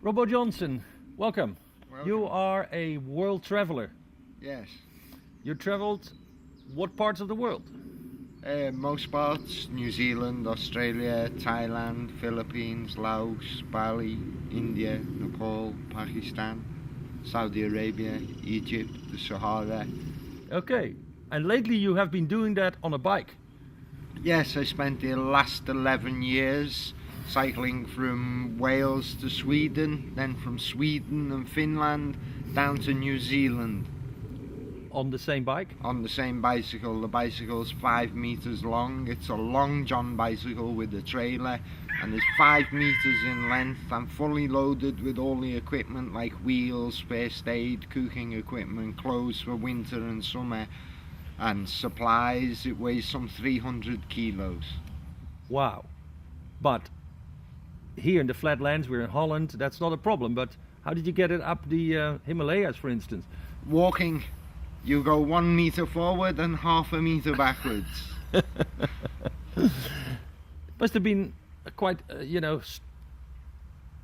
Robbo Johnson, welcome. Welcome. You are a world traveler. Yes. You traveled what parts of the world? Most parts: New Zealand, Australia, Thailand, Philippines, Laos, Bali, India, Nepal, Pakistan, Saudi Arabia, Egypt, the Sahara. Okay, and lately you have been doing that on a bike. Yes, I spent the last 11 years cycling from Wales to Sweden, then from Sweden and Finland down to New Zealand. On the same bike? On the same bicycle. The bicycle's 5 meters long. It's a long john bicycle with a trailer, and it's 5 meters in length. I'm fully loaded with all the equipment like wheels, first aid, cooking equipment, clothes for winter and summer, and supplies. It weighs some 300 kilos. Wow. But here in the flatlands, we're in Holland, that's not a problem. But how did you get it up the Himalayas, for instance? Walking. You go 1 meter forward and half a meter backwards. Must have been a quite,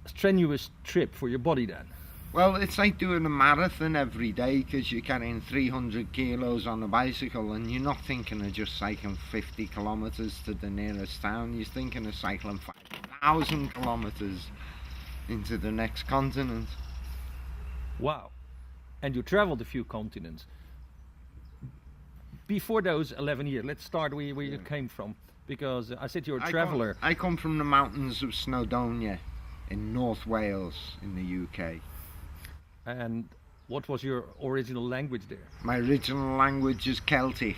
strenuous trip for your body then. Well, it's like doing a marathon every day because you're carrying 300 kilos on a bicycle, and you're not thinking of just cycling 50 kilometers to the nearest town. You're thinking of cycling 5,000 kilometers into the next continent. Wow. And you traveled a few continents. Before those 11 years, let's start where you came from, because I said you're a traveller. I come from the mountains of Snowdonia in North Wales in the UK. And what was your original language there? My original language is Celtic,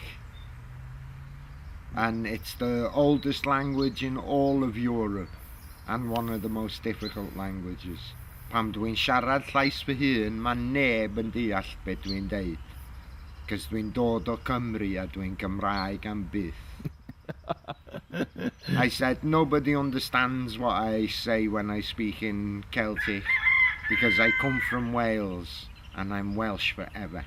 and it's the oldest language in all of Europe and one of the most difficult languages. Pam dwi'n siarad llais fy hun, ma' neb yn deall be dwi'n deud. Cos dwi'n dod o Cymru a dwi'n Gymraeg am byth. I said nobody understands what I say when I speak in Celtic, because I come from Wales and I'm Welsh forever.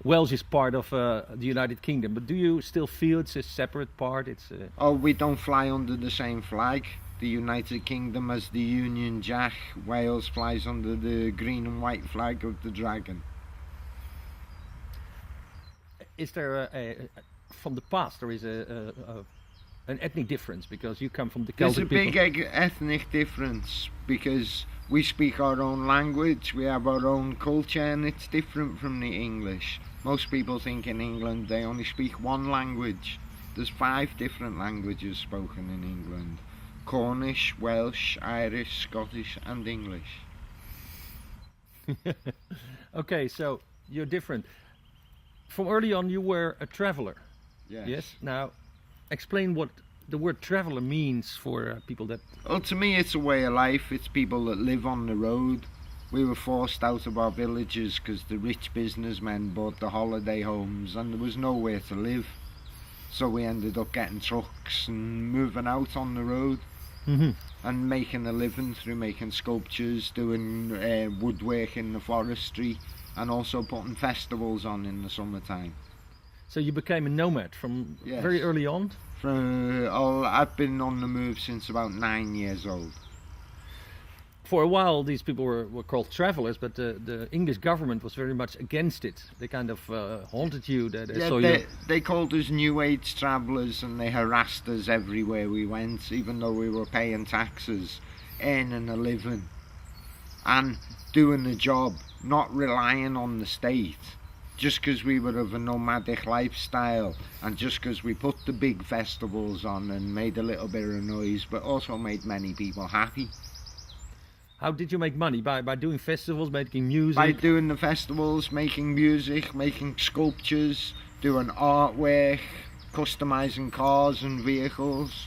Wales is part of the United Kingdom, but do you still feel it's a separate part? Oh, we don't fly under the same flag. The United Kingdom has the Union Jack. Wales flies under the green and white flag of the dragon. Is there from the past, there is an ethnic difference, because you come from the Celtic people? There's a big ethnic difference because we speak our own language, we have our own culture, and it's different from the English. Most people think in England they only speak one language. There's 5 different languages spoken in England: Cornish, Welsh, Irish, Scottish and English. Okay, so you're different. From early on you were a traveller. Yes? Now, explain what the word traveller means for people that... Well, to me it's a way of life. It's people that live on the road. We were forced out of our villages because the rich businessmen bought the holiday homes and there was nowhere to live. So we ended up getting trucks and moving out on the road. And making a living through making sculptures, doing woodwork in the forestry, and also putting festivals on in the summertime. So you became a nomad from very early on? I've been on the move since about 9 years old. For a while these people were called travellers, but the English government was very much against it. They kind of haunted you. They called us New Age travellers, and they harassed us everywhere we went, even though we were paying taxes, earning a living and doing a job, not relying on the state. Just because we were of a nomadic lifestyle, and just because we put the big festivals on and made a little bit of noise, but also made many people happy. How did you make money? By doing festivals, making music? By doing the festivals, making music, making sculptures, doing artwork, customizing cars and vehicles.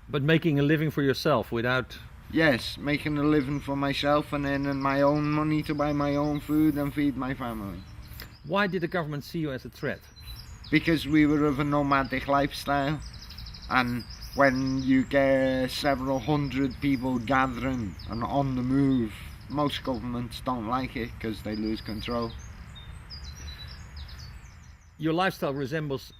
But making a living for yourself without... Yes, making a living for myself and earning my own money to buy my own food and feed my family. Why did the government see you as a threat? Because we were of a nomadic lifestyle, and when you get several hundred people gathering and on the move, most governments don't like it because they lose control. Your lifestyle resembles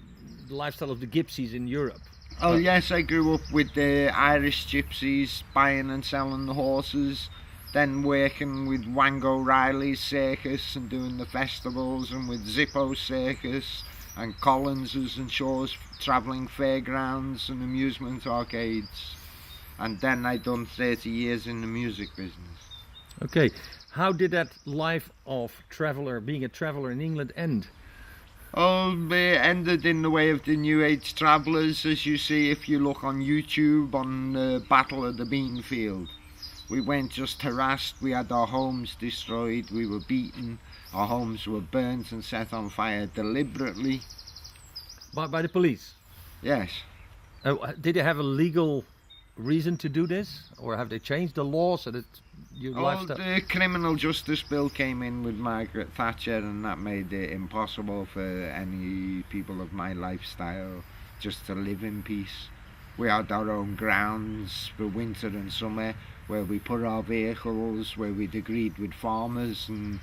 the lifestyle of the gypsies in Europe. Oh yes, I grew up with the Irish gypsies buying and selling the horses, then working with Wango Riley's circus and doing the festivals, and with Zippo's circus and Collins's and Shaw's travelling fairgrounds and amusement arcades. And then I done 30 years in the music business. Okay, how did that life of being a traveller in England end? Oh, it ended in the way of the New Age travellers, as you see if you look on YouTube on the Battle of the Beatenfield. We weren't just harassed, we had our homes destroyed, we were beaten, our homes were burnt and set on fire deliberately. By the police? Yes. Did they have a legal reason to do this, or have they changed the law so that your lifestyle? The criminal justice bill came in with Margaret Thatcher, and that made it impossible for any people of my lifestyle just to live in peace. We had our own grounds for winter and summer where we put our vehicles, where we'd agreed with farmers and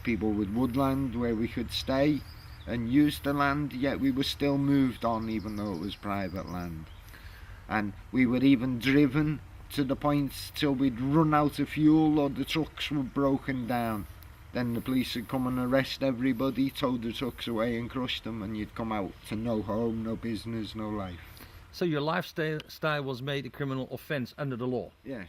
people with woodland where we could stay and use the land, yet we were still moved on even though it was private land. And we were even driven to the point till we'd run out of fuel or the trucks were broken down. Then the police would come and arrest everybody, tow the trucks away and crush them, and you'd come out to no home, no business, no life. So your lifestyle was made a criminal offence under the law? Yes.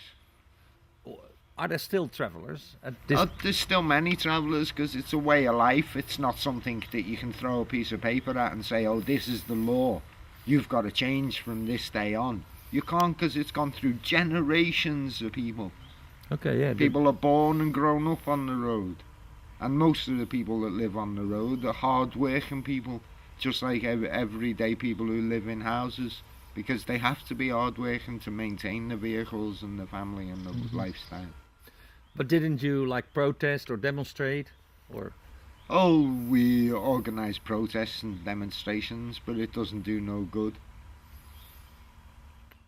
Are there still travellers? There's still many travellers because it's a way of life. It's not something that you can throw a piece of paper at and say, oh, this is the law. You've got to change from this day on. You can't, because it's gone through generations of people. Okay, yeah. People are born and grown up on the road. And most of the people that live on the road are hard-working people, just like everyday people who live in houses, because they have to be hard-working to maintain the vehicles and the family and the lifestyle. But didn't you protest or demonstrate, or? Oh, we organise protests and demonstrations, but it doesn't do no good.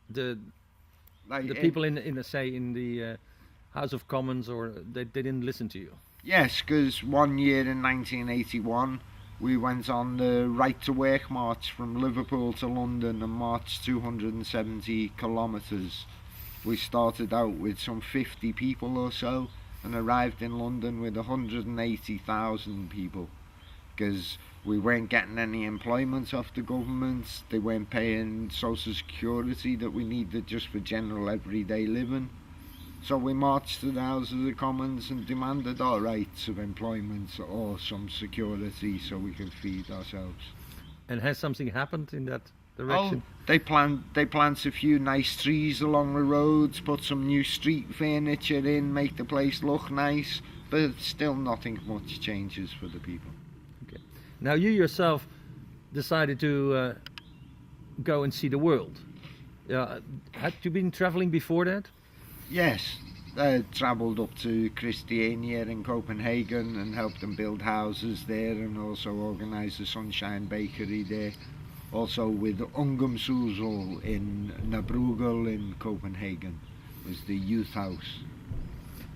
The people in the House of Commons, or they didn't listen to you? Yes, because one year in 1981 we went on the Right to Work march from Liverpool to London and marched 270 kilometres. We started out with some 50 people or so and arrived in London with 180,000 people, because we weren't getting any employment off the government. They weren't paying social security that we needed just for general everyday living. So we marched to the House of the Commons and demanded our rights of employment or some security so we could feed ourselves. And has something happened in that direction? Oh, they plant a few nice trees along the roads, put some new street furniture in, make the place look nice, but still nothing much changes for the people. Okay. Now you yourself decided to go and see the world. Had you been travelling before that? Yes, I travelled up to Christiania in Copenhagen and helped them build houses there, and also organised the Sunshine Bakery there. Also with Ungdomshuset in Nabrugal in Copenhagen was the youth house,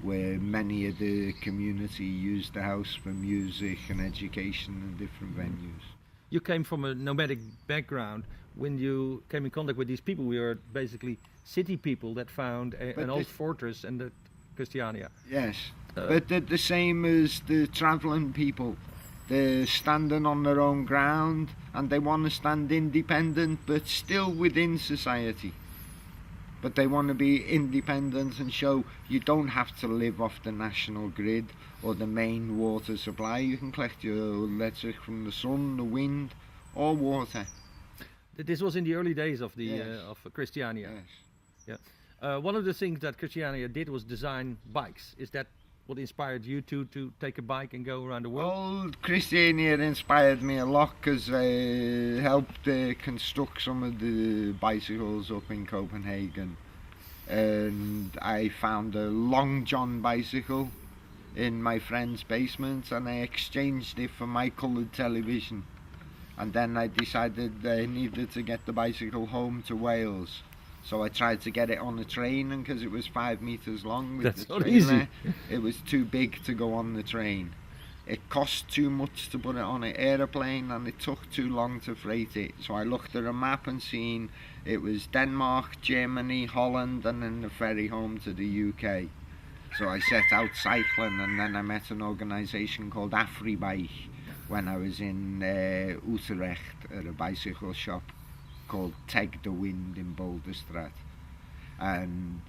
where many of the community used the house for music and education and different venues. You came from a nomadic background. When you came in contact with these people, we were basically city people that found an old fortress in the Christiania. Yes, but they're the same as the travelling people. They're standing on their own ground and they want to stand independent but still within society. But they want to be independent and show you don't have to live off the national grid or the main water supply. You can collect your electric from the sun, the wind or water. This was in the early days of the of Christiania. Yes. Yeah. One of the things that Christiania did was design bikes. Is that what inspired you to take a bike and go around the world? Well, Christiania inspired me a lot because I helped construct some of the bicycles up in Copenhagen. And I found a Long John bicycle in my friend's basement and I exchanged it for my coloured television. And then I decided I needed to get the bicycle home to Wales. So I tried to get it on a train, and because it was 5 meters long with That's the not trailer, easy. it was too big to go on the train. it cost too much to put it on an aeroplane and it took too long to freight it. So I looked at a map and seen it was Denmark, Germany, Holland, and then the ferry home to the UK. So I set out cycling, and then I met an organisation called Afribike when I was in Utrecht at a bicycle shop called Teg de Wind in Boulderstraat. And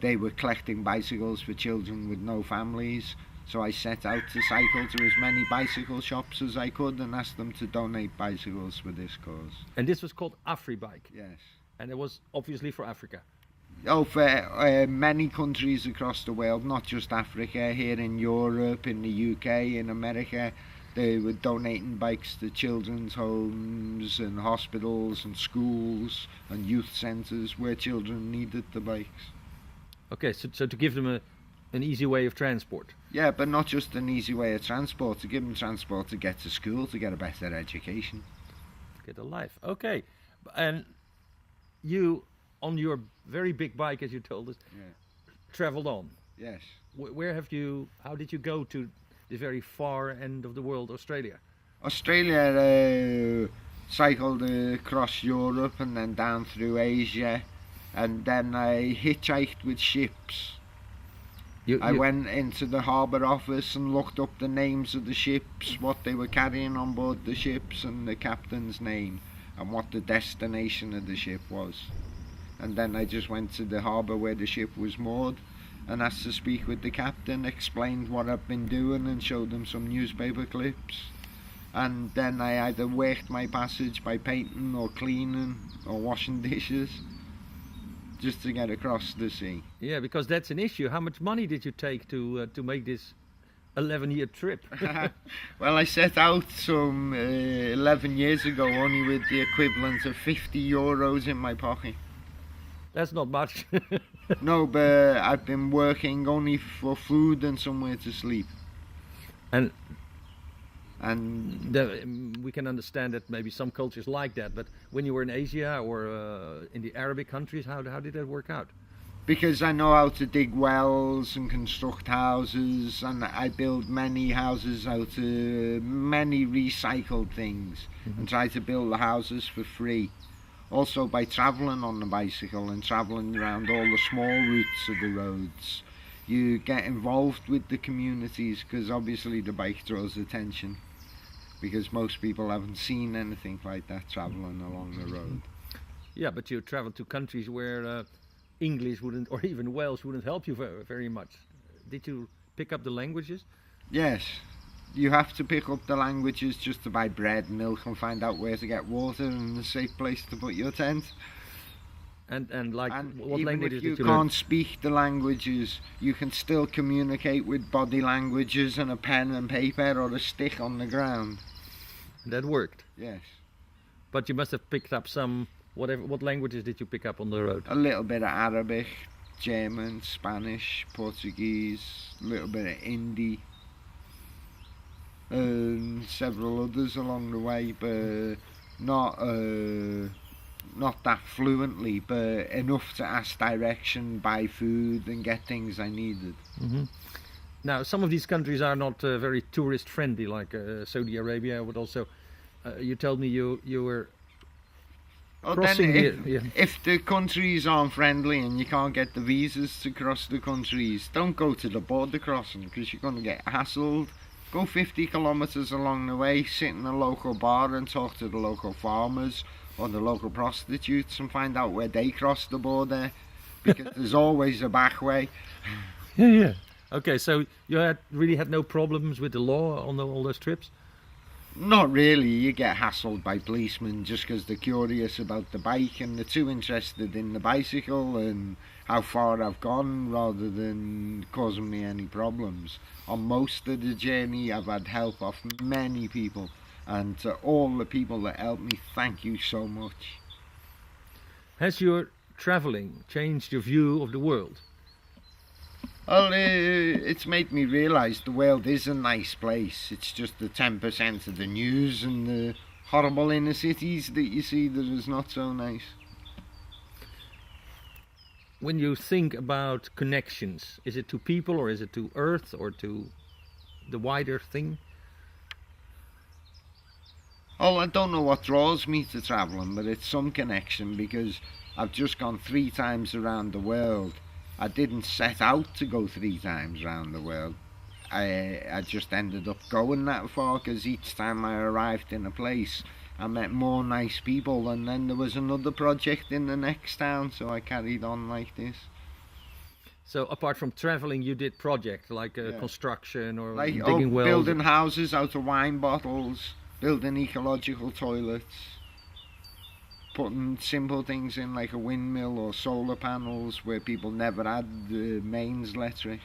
they were collecting bicycles for children with no families. So I set out to cycle to as many bicycle shops as I could and asked them to donate bicycles for this cause. And this was called Afribike? Yes. And it was obviously for Africa? Oh, for many countries across the world, not just Africa, here in Europe, in the UK, in America. They were donating bikes to children's homes and hospitals and schools and youth centres where children needed the bikes. Okay, so to give them an easy way of transport. Yeah, but not just an easy way of transport, to give them transport to get to school, to get a better education. Get a life. Okay. And you, on your very big bike, as you told us, travelled on. Yes. How did you go to the very far end of the world, Australia? Australia, cycled across Europe and then down through Asia, and then I hitchhiked with ships. I went into the harbour office and looked up the names of the ships, what they were carrying on board the ships and the captain's name and what the destination of the ship was. And then I just went to the harbour where the ship was moored and asked to speak with the captain, explained what I've been doing and showed them some newspaper clips. And then I either worked my passage by painting or cleaning or washing dishes, just to get across the sea. Yeah, because that's an issue. How much money did you take to make this 11-year trip? Well, I set out some 11 years ago only with the equivalent of 50 euros in my pocket. That's not much. No, but I've been working only for food and somewhere to sleep. And And we can understand that maybe some cultures like that, but when you were in Asia or in the Arabic countries, how did that work out? because I know how to dig wells and construct houses, and I build many houses out of many recycled things, and try to build the houses for free. Also by travelling on the bicycle and travelling around all the small routes of the roads, you get involved with the communities, because obviously the bike draws attention, because most people haven't seen anything like that travelling along the road. Yeah, but you travel to countries where English wouldn't, or even Welsh wouldn't help you very much. Did you pick up the languages? Yes, you have to pick up the languages just to buy bread, milk, and find out where to get water and a safe place to put your tent. And like, And what even languages if you did you learn? can't speak the languages, you can still communicate with body languages and a pen and paper or a stick on the ground. That worked. Yes. But you must have picked up some, whatever. What languages did you pick up on the road? A little bit of Arabic, German, Spanish, Portuguese, a little bit of Hindi, and several others along the way, but not that fluently, but enough to ask direction, buy food, and get things I needed. Now, some of these countries are not very tourist friendly, like Saudi Arabia, but also you told me you were Oh, crossing then if the countries aren't friendly and you can't get the visas to cross the countries, don't go to the border crossing, because you're going to get hassled. Go 50 kilometres along the way, sit in a local bar and talk to the local farmers or the local prostitutes and find out where they cross the border, because there's always a back way. Yeah. Okay, so you really had no problems with the law on all those trips? Not really. You get hassled by policemen just because they're curious about the bike and they're too interested in the bicycle and how far I've gone, rather than causing me any problems. On most of the journey I've had help off many people, and to all the people that helped me, thank you so much. Has your traveling changed your view of the world? Well, it's made me realise the world is a nice place. It's just the 10% of the news and the horrible inner cities that you see that is not so nice. When you think about connections, is it to people or is it to Earth or to the wider thing? Oh, I don't know what draws me to travelling, but it's some connection because I've just gone 3 times around the world. I didn't set out to go 3 times around the world. I just ended up going that far because each time I arrived in a place, I met more nice people, and then there was another project in the next town, so I carried on like this. So apart from traveling, you did projects like construction or Like digging wells? building houses out of wine bottles, building ecological toilets, putting simple things in like a windmill or solar panels where people never had the mains electric.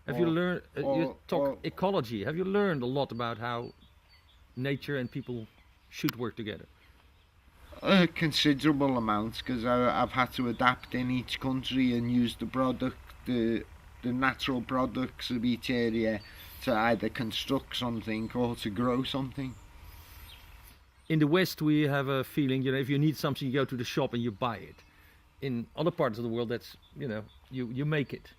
Have you learned, you talk ecology, have you learned a lot about how nature and people should work together? A considerable amount, because I've had to adapt in each country and use the natural products of each area to either construct something or to grow something. In the West we have a feeling, you know, if you need something you go to the shop and you buy it. In other parts of the world that's, you know, you make it.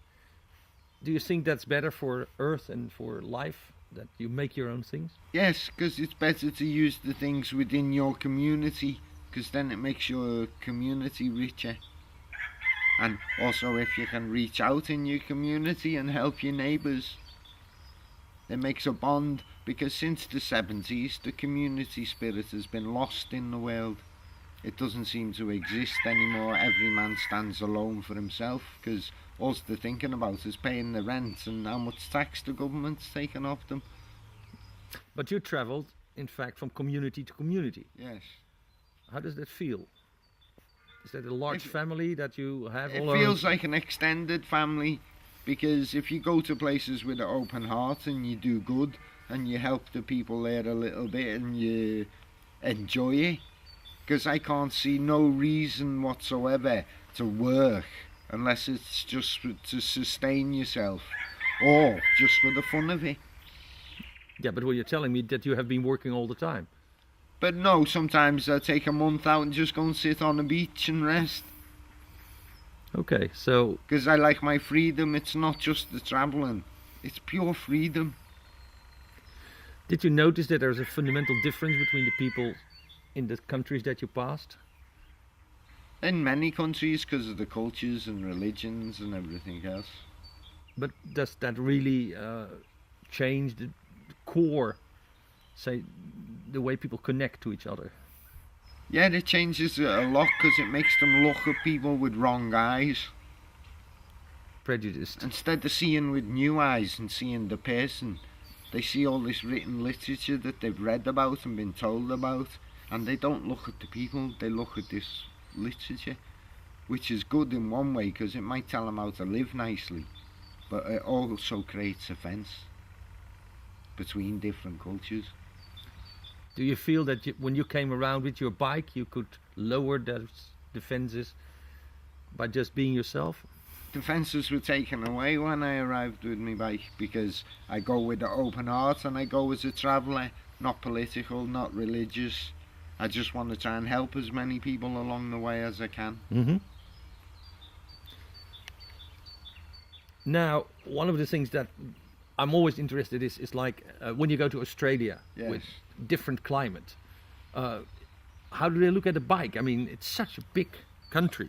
Do you think that's better for Earth and for life, that you make your own things? Yes, because it's better to use the things within your community, because then it makes your community richer. And also if you can reach out in your community and help your neighbours, it makes a bond, because since the 70s the community spirit has been lost in the world. It doesn't seem to exist anymore. Every man stands alone for himself, because all they're thinking about is paying the rent and how much tax the government's taking off them. But you travelled, in fact, from community to community. Yes. How does that feel? Is that a large family that you have all It around? feels like an extended family, because if you go to places with an open heart and you do good and you help the people there a little bit and you enjoy it, because I can't see no reason whatsoever to work unless it's just to sustain yourself or just for the fun of it. Yeah, but well, you're telling me that you have been working all the time. But no, sometimes I take a month out and just go and sit on a beach and rest. Okay, so... Because I like my freedom. It's not just the travelling, it's pure freedom. Did you notice that there's a fundamental difference between the people in the countries that you passed? In many countries, because of the cultures and religions and everything else. But does that really change the core, say, the way people connect to each other? Yeah, it changes it a lot, because it makes them look at people with wrong eyes. Prejudiced. Instead of seeing with new eyes and seeing the person, they see all this written literature that they've read about and been told about, and they don't look at the people, they look at this literature, which is good in one way because it might tell them how to live nicely, but it also creates offence between different cultures. Do you feel that when you came around with your bike you could lower those defences by just being yourself? The fences were taken away when I arrived with my bike, because I go with an open heart and I go as a traveller, not political, not religious. I just want to try and help as many people along the way as I can. Mm-hmm. Now, one of the things that I'm always interested in is like when you go to Australia with different climate, how do they look at the bike? I mean, it's such a big country.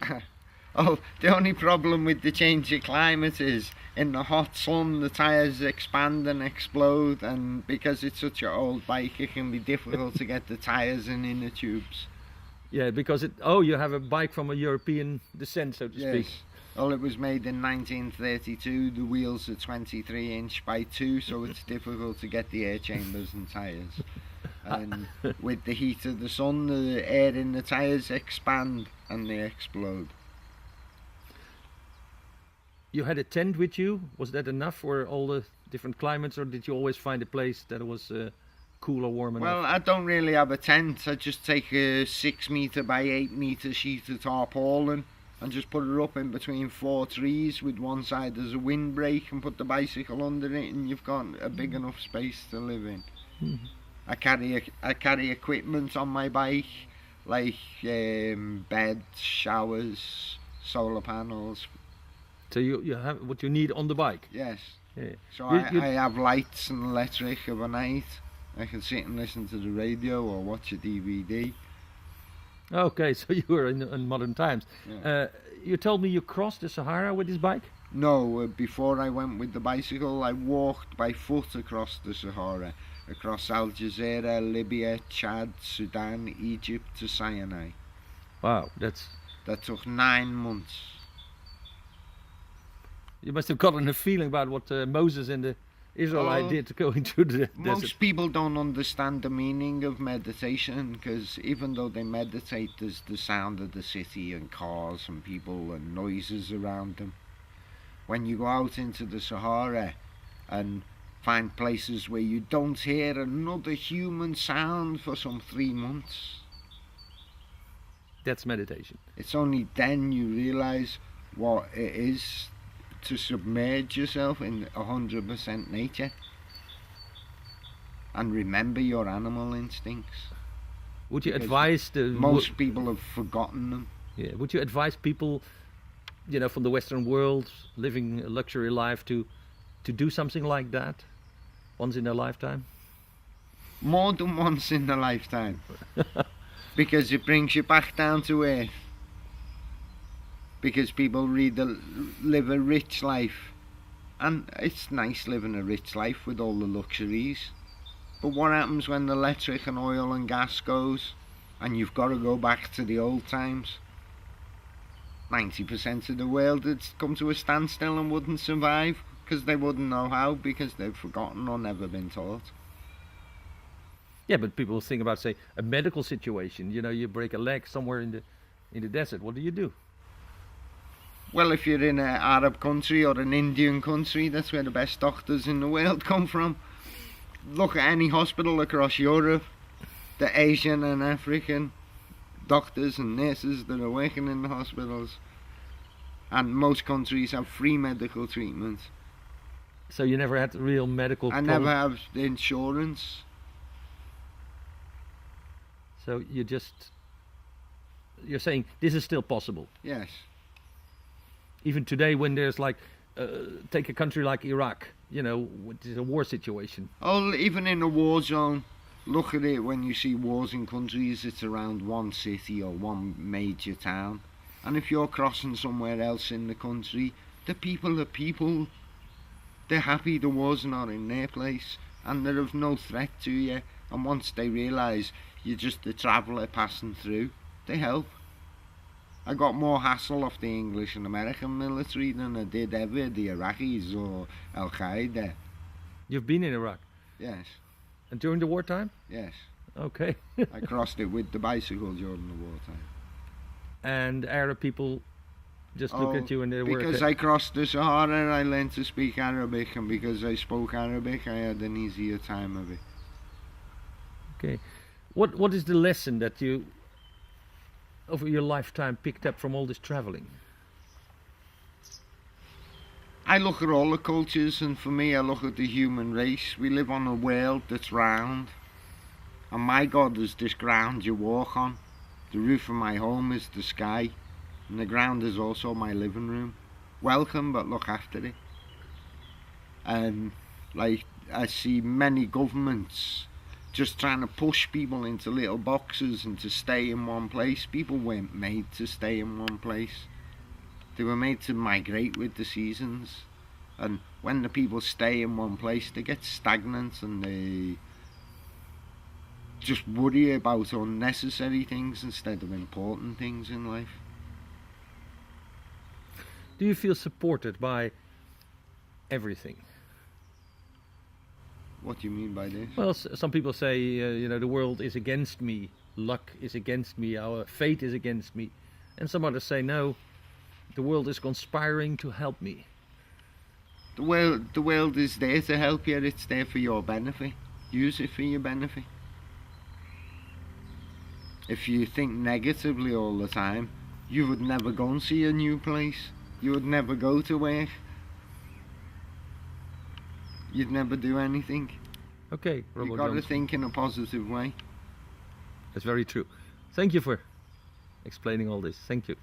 Oh, the only problem with the change of climate is in the hot sun the tyres expand and explode, and because it's such an old bike it can be difficult to get the tyres in inner tubes. Yeah, because you have a bike from a European descent, so to speak. Well, it was made in 1932, the wheels are 23 inch by 2, so it's difficult to get the air chambers and tyres. And with the heat of the sun, the air in the tyres expand and they explode. You had a tent with you. Was that enough for all the different climates, or did you always find a place that was cool or warm enough? Well, I don't really have a tent. I just take a 6 metre by 8 metre sheet of tarpaulin and just put it up in between 4 trees with one side as a windbreak and put the bicycle under it, and you've got a big enough space to live in. Mm-hmm. I carry equipment on my bike, like beds, showers, solar panels. So you have what you need on the bike? Yes. Yeah. So You- I have lights and electric overnight. I can sit and listen to the radio or watch a DVD. Okay, so you were in modern times. Yeah. You told me you crossed the Sahara with this bike? No, before I went with the bicycle, I walked by foot across the Sahara, across Algeria, Libya, Chad, Sudan, Egypt to Sinai. Wow, That took 9 months. you must have gotten a feeling about what Moses and the Israelite Oh, did going through the desert. Most people don't understand the meaning of meditation because even though they meditate, there's the sound of the city and cars and people and noises around them. When you go out into the Sahara and find places where you don't hear another human sound for some 3 months, That's meditation. it's only then you realise what it is to submerge yourself in 100% nature and remember your animal instincts. Would you Because advise the Most people have forgotten them. Yeah, would you advise people, from the Western world living a luxury life to do something like that once in their lifetime? More than once in a lifetime. Because it brings you back down to earth. Because people live a rich life. And it's nice living a rich life with all the luxuries. But what happens when the electric and oil and gas goes and you've got to go back to the old times? 90% of the world would come to a standstill and wouldn't survive because they wouldn't know how, because they've forgotten or never been taught. Yeah, but people think about, say, a medical situation. You break a leg somewhere in the desert. What do you do? Well, if you're in an Arab country or an Indian country, that's where the best doctors in the world come from. Look at any hospital across Europe, the Asian and African doctors and nurses that are working in the hospitals. And most countries have free medical treatment. So you never had real medical I problem? never have insurance. So you're saying this is still possible? Yes. Even today, when there's take a country like Iraq, which is a war situation. Oh, even in a war zone, look at it when you see wars in countries, it's around one city or one major town. And if you're crossing somewhere else in the country, the people are people. They're happy the war's not in their place and they're of no threat to you. And once they realise you're just a traveller passing through, they help. I got more hassle off the English and American military than I did ever the Iraqis or Al-Qaeda. You've been in Iraq? Yes, And during the wartime? yes. Okay. I crossed it with the bicycle during the wartime. And Arab people just look at you and they work. Because I crossed the Sahara, I learned to speak Arabic, and because I spoke Arabic, I had an easier time of it. Okay. What is the lesson that you, over your lifetime, picked up from all this traveling? I look at all the cultures, and for me, I look at the human race. We live on a world that's round, and my God is this ground you walk on. The roof of my home is the sky, and the ground is also my living room. Welcome, but look after it. And I see many governments just trying to push people into little boxes and to stay in one place. People weren't made to stay in one place. They were made to migrate with the seasons. And when the people stay in one place, they get stagnant and they just worry about unnecessary things instead of important things in life. Do you feel supported by everything? What do you mean by this? Well, some people say, the world is against me, luck is against me, our fate is against me. And some others say, no, the world is conspiring to help me. The world is there to help you, it's there for your benefit. Use it for your benefit. If you think negatively all the time, you would never go and see a new place. You would never go to work. You'd never do anything. Okay, Robbo You've got to Johnson. think in a positive way. That's very true. Thank you for explaining all this. Thank you.